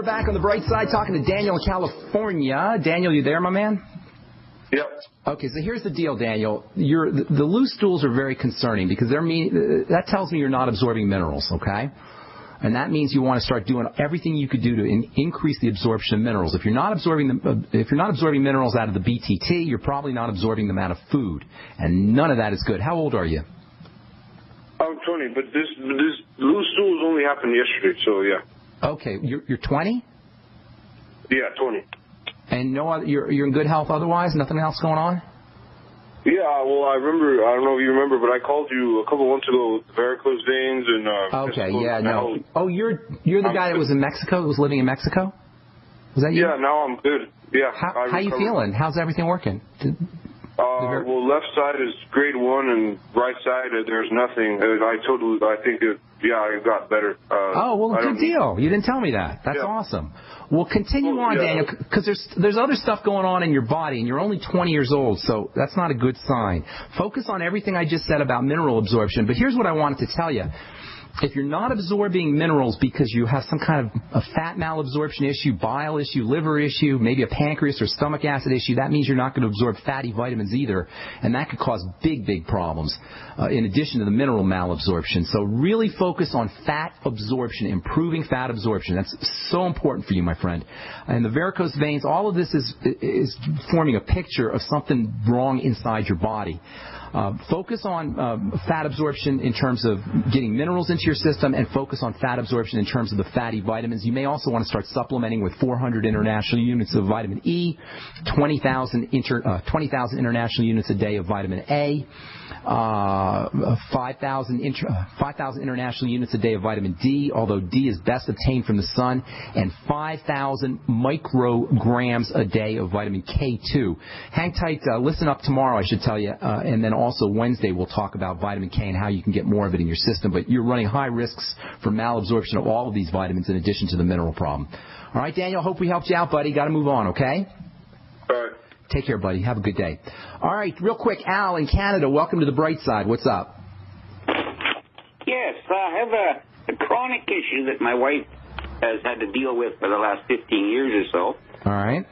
Back on the bright side, talking to Daniel in California. Daniel, you there, my man? Yep. Okay, so here's the deal, Daniel. The loose stools are very concerning because that tells me you're not absorbing minerals, okay? And that means you want to start doing everything you could do to increase the absorption of minerals. If you're not absorbing minerals out of the BTT, you're probably not absorbing them out of food, and none of that is good. How old are you? I'm 20, but this loose stools only happened yesterday, so yeah. Okay, you're 20? Yeah, 20. And no other, you're in good health otherwise? Nothing else going on? Yeah, well, I remember. I don't know if you remember, but I called you a couple months ago with varicose veins and. Okay, yeah, no. Oh, you're the guy that was in Mexico, who was living in Mexico? Was that you? Yeah, now I'm good. Yeah. How you feeling? How's everything working? Well, left side is grade 1, and right side there's nothing. I think it got better. Good deal. You didn't tell me that. That's awesome. Well, continue on, Daniel, because there's other stuff going on in your body, and you're only 20 years old, so that's not a good sign. Focus on everything I just said about mineral absorption, but here's what I wanted to tell you. If you're not absorbing minerals because you have some kind of a fat malabsorption issue, bile issue, liver issue, maybe a pancreas or stomach acid issue, that means you're not going to absorb fatty vitamins either, and that could cause big, big problems in addition to the mineral malabsorption. So really focus on fat absorption, improving fat absorption. That's so important for you, my friend. And the varicose veins, all of this is forming a picture of something wrong inside your body. Focus on fat absorption in terms of getting minerals into your system, and focus on fat absorption in terms of the fatty vitamins. You may also want to start supplementing with 400 international units of vitamin E, 20,000 international units a day of vitamin A, 5,000 international units a day of vitamin D, although D is best obtained from the sun, and 5,000 micrograms a day of vitamin K2. Hang tight. Listen up tomorrow, I should tell you, and then also Wednesday we'll talk about vitamin K and how you can get more of it in your system. But you're running high risks for malabsorption of all of these vitamins in addition to the mineral problem. All right, Daniel, hope we helped you out, buddy. Got to move on, okay? All right. Take care, buddy. Have a good day. All right, real quick, Al in Canada, welcome to the bright side. What's up? Yes, I have a a chronic issue that my wife has had to deal with for the last 15 years or so. All right.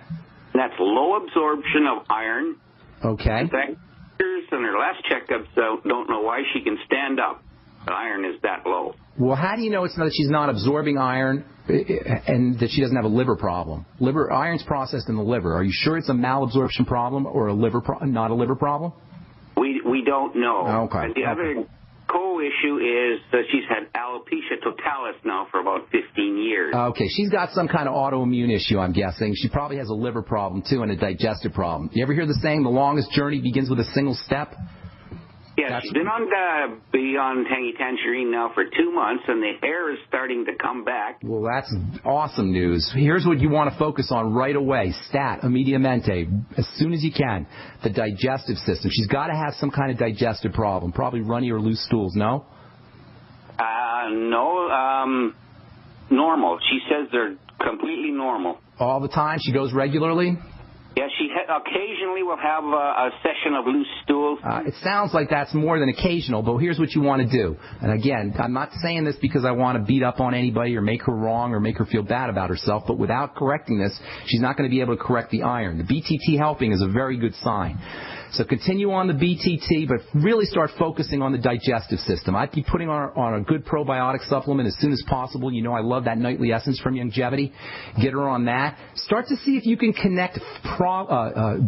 That's low absorption of iron. Okay. In fact, doctors in her last checkups don't know why she can stand up. The iron is that low. Well, how do you know it's not that she's not absorbing iron and that she doesn't have a liver problem? Iron's processed in the liver. Are you sure it's a malabsorption problem or not a liver problem? We don't know. Okay. And the other co-issue is that she's had alopecia totalis now for about 15 years. Okay, she's got some kind of autoimmune issue, I'm guessing. She probably has a liver problem, too, and a digestive problem. You ever hear the saying, the longest journey begins with a single step? Yeah, she's been on Tangy Tangerine now for 2 months, and the hair is starting to come back. Well, that's awesome news. Here's what you want to focus on right away. Stat, immediatamente, as soon as you can. The digestive system. She's got to have some kind of digestive problem, probably runny or loose stools, no? No, normal. She says they're completely normal. All the time? She goes regularly? Yeah, she occasionally will have a session of loose stools. It sounds like that's more than occasional, but here's what you want to do. And again, I'm not saying this because I want to beat up on anybody or make her wrong or make her feel bad about herself, but without correcting this, she's not going to be able to correct the iron. The BTT helping is a very good sign. So continue on the BTT, but really start focusing on the digestive system. I'd be putting on a good probiotic supplement as soon as possible. You know I love that nightly essence from Youngevity. Get her on that. Start to see if you can connect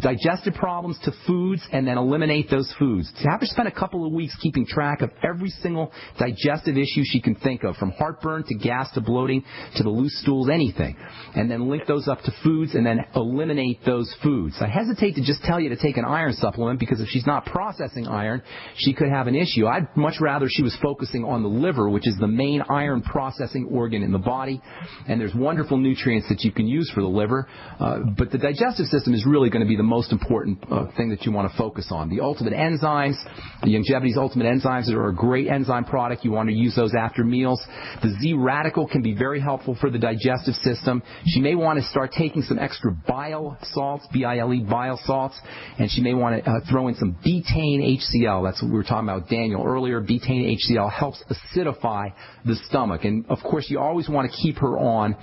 digestive problems to foods and then eliminate those foods. Have her spend a couple of weeks keeping track of every single digestive issue she can think of, from heartburn to gas to bloating to the loose stools, anything. And then link those up to foods and then eliminate those foods. I hesitate to just tell you to take an iron supplement because if she's not processing iron, she could have an issue. I'd much rather she was focusing on the liver, which is the main iron processing organ in the body. And there's wonderful nutrients that you can use for the liver. But the digestive system is really going to be the most important thing that you want to focus on. The Ultimate Enzymes, the Youngevity's Ultimate Enzymes are a great enzyme product. You want to use those after meals. The Z Radical can be very helpful for the digestive system. She may want to start taking some extra bile salts, B-I-L-E, bile salts, and she may want to throw in some betaine HCl. That's what we were talking about with Daniel earlier. Betaine HCl helps acidify the stomach. And, of course, you always want to keep her on,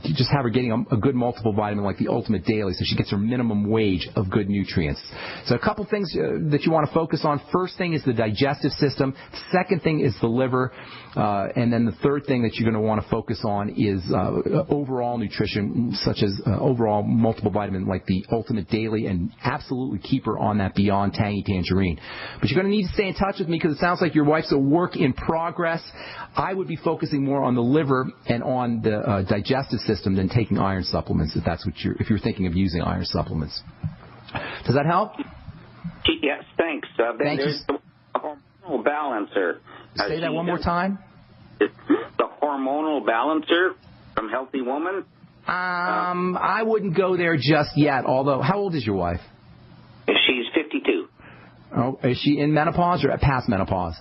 just have her getting a good multiple vitamin like the Ultimate Daily so she gets her minimum wage of good nutrients. So a couple things that you want to focus on. First thing is the digestive system. Second thing is the liver. And then the third thing that you're going to want to focus on is overall nutrition, such as overall multiple vitamin like the Ultimate Daily, and absolutely keep her on that Beyond Tangy Tangerine. But you're going to need to stay in touch with me because it sounds like your wife's a work in progress. I would be focusing more on the liver and on the digestive system than taking iron supplements if you're thinking of using iron supplements. Does that help? Yes, thanks. Thank there's you. the hormonal balancer. Say that one more time. The hormonal balancer from Healthy Woman. I wouldn't go there just yet, although, how old is your wife? She's 52. Oh, is she in menopause or past menopause?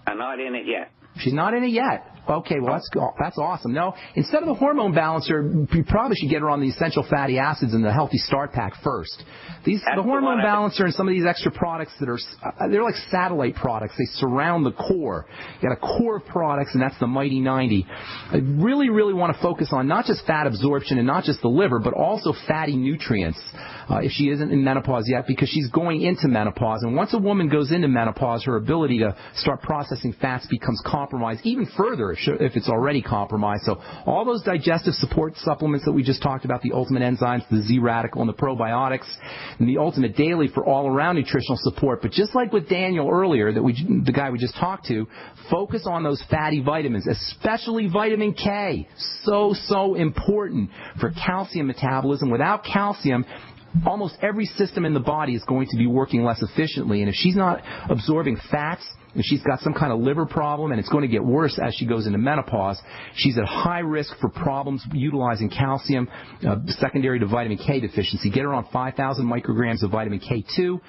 I'm not in it yet. She's not in it yet. Okay, well, that's awesome. No, instead of the hormone balancer, you probably should get her on the essential fatty acids and the Healthy Start Pack first. The hormone balancer and some of these extra products they're like satellite products. They surround the core. You got a core of products, and that's the Mighty 90. I really, really want to focus on not just fat absorption and not just the liver, but also fatty nutrients if she isn't in menopause yet, because she's going into menopause. And once a woman goes into menopause, her ability to start processing fats becomes compromised even further if it's already compromised. So all those digestive support supplements that we just talked about, the Ultimate Enzymes, the Z Radical, and the probiotics, and the Ultimate Daily for all-around nutritional support. But just like with Daniel earlier, the guy we just talked to, focus on those fatty vitamins, especially vitamin K. So important for calcium metabolism. Without calcium, almost every system in the body is going to be working less efficiently. And if she's not absorbing fats, if she's got some kind of liver problem, and it's going to get worse as she goes into menopause, she's at high risk for problems utilizing calcium, secondary to vitamin K deficiency. Get her on 5,000 micrograms of vitamin K2.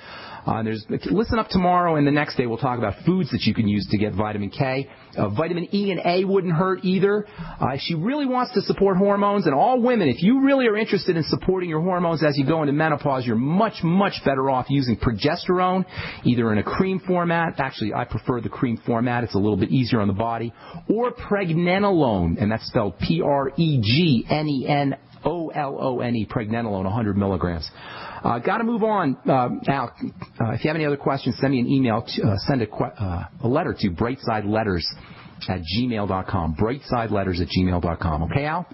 Listen up tomorrow, and the next day we'll talk about foods that you can use to get vitamin K. Vitamin E and A wouldn't hurt either. If she really wants to support hormones, and all women, if you really are interested in supporting your hormones as you go into menopause, you're much, much better off using progesterone, either in a cream format. Actually, I prefer the cream format. It's a little bit easier on the body. Or pregnenolone, and that's spelled Pregnenolone, pregnenolone, 100 milligrams. Got to move on. Al, if you have any other questions, send me an email. Send a letter to brightsideLetters@gmail.com. brightsideLetters@gmail.com. Okay, Al?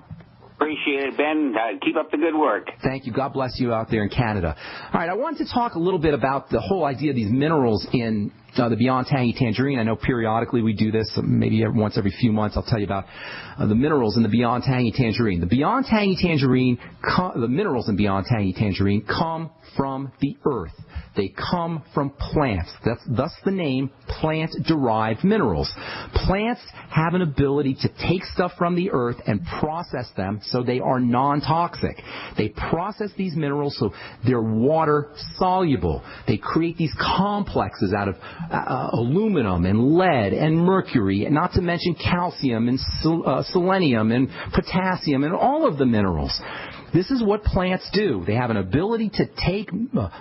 Appreciate it, Ben. Keep up the good work. Thank you. God bless you out there in Canada. All right, I wanted to talk a little bit about the whole idea of these minerals in the Beyond Tangy Tangerine. I know periodically we do this, maybe once every few months I'll tell you about the minerals in the Beyond Tangy Tangerine. The Beyond Tangy Tangerine, the minerals in Beyond Tangy Tangerine come from the earth. They come from plants. That's thus the name plant-derived minerals. Plants have an ability to take stuff from the earth and process them so they are non-toxic. They process these minerals so they're water-soluble. They create these complexes out of aluminum and lead and mercury, and not to mention calcium and selenium and potassium and all of the minerals. This is what plants do. They have an ability to take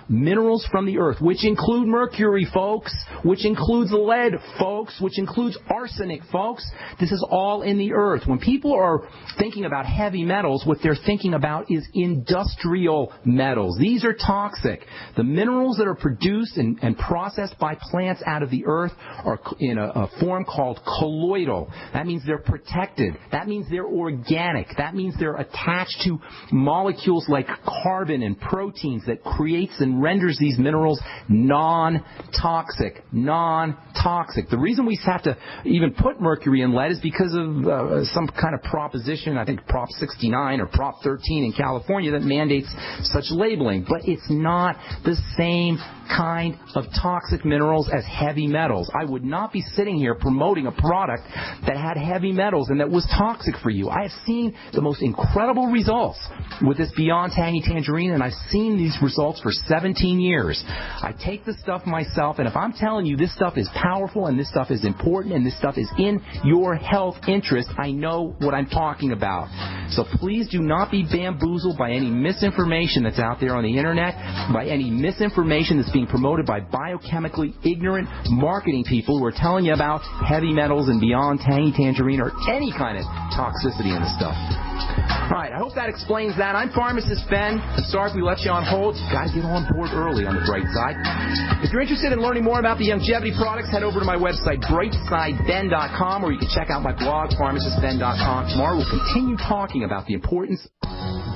minerals from the earth, which include mercury, folks, which includes lead, folks, which includes arsenic, folks. This is all in the earth. When people are thinking about heavy metals, what they're thinking about is industrial metals. These are toxic. The minerals that are produced and processed by plants out of the earth are in a form called colloidal. That means they're protected. That means they're organic. That means they're attached to molecules like carbon and proteins that creates and renders these minerals non-toxic. The reason we have to even put mercury in lead is because of some kind of proposition, I think Prop 69 or Prop 13 in California, that mandates such labeling. But it's not the same kind of toxic minerals as heavy metals. I would not be sitting here promoting a product that had heavy metals and that was toxic for you. I have seen the most incredible results with this Beyond Tangy Tangerine, and I've seen these results for 17 years. I take the stuff myself, and if I'm telling you this stuff is powerful and this stuff is important and this stuff is in your health interest, I know what I'm talking about. So please do not be bamboozled by any misinformation that's out there on the internet, by any misinformation that's being promoted by biochemically ignorant marketing people who are telling you about heavy metals and Beyond Tangy Tangerine or any kind of toxicity in the stuff. All right, I hope that explains that. I'm Pharmacist Ben. Sorry if we left you on hold. You've got to get on board early on the bright side. If you're interested in learning more about the longevity products, head over to my website, brightsideben.com, or you can check out my blog, pharmacistben.com. Tomorrow we'll continue talking about the importance.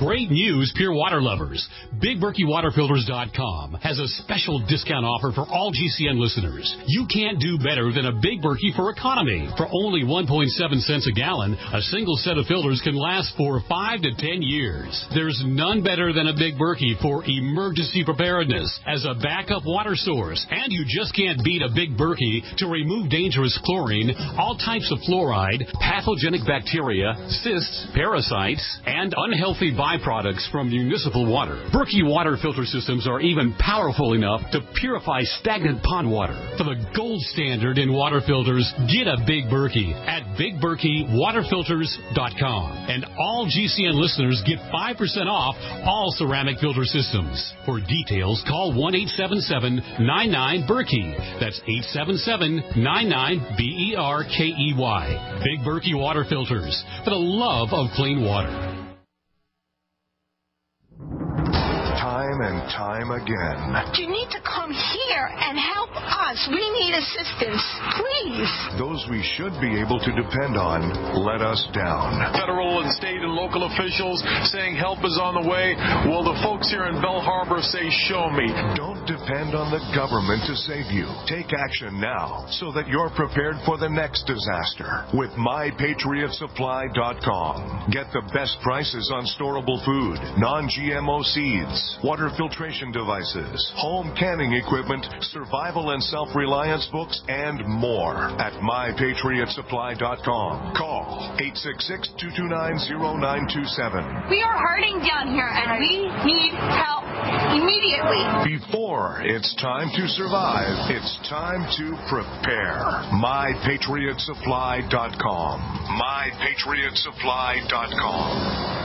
Great news, pure water lovers. BigBerkeyWaterFilters.com has a special discount offer for all GCN listeners. You can't do better than a Big Berkey for economy. For only 1.7 cents a gallon, a single set of filters can last for 5 to 10 years. There's none better than a Big Berkey for emergency preparedness as a backup water source. And you just can't beat a Big Berkey to remove dangerous chlorine, all types of fluoride, pathogenic bacteria, cysts, parasites, and unhealthy byproducts from municipal water. Berkey water filter systems are even powerful enough to purify stagnant pond water. For the gold standard in water filters, get a Big Berkey at BigBerkeyWaterFilters.com. And all GCN listeners get 5% off all ceramic filter systems. For details, call 1-877-99-BERKEY. That's 877-99-BERKEY. Big Berkey Water Filters, for the love of clean water. Time and time again. You need to come here and help us. We need assistance, please. Those we should be able to depend on let us down. Federal and state and local officials saying help is on the way. Well, the folks here in Belle Harbor say, show me. Don't depend on the government to save you. Take action now so that you're prepared for the next disaster with MyPatriotSupply.com. Get the best prices on storable food, non-GMO seeds, water filtration devices, home canning equipment, survival and self-reliance books, and more at MyPatriotSupply.com. Call 866-229-0927. We are hurting down here and we need help immediately. Before it's time to survive, it's time to prepare. MyPatriotSupply.com. MyPatriotSupply.com.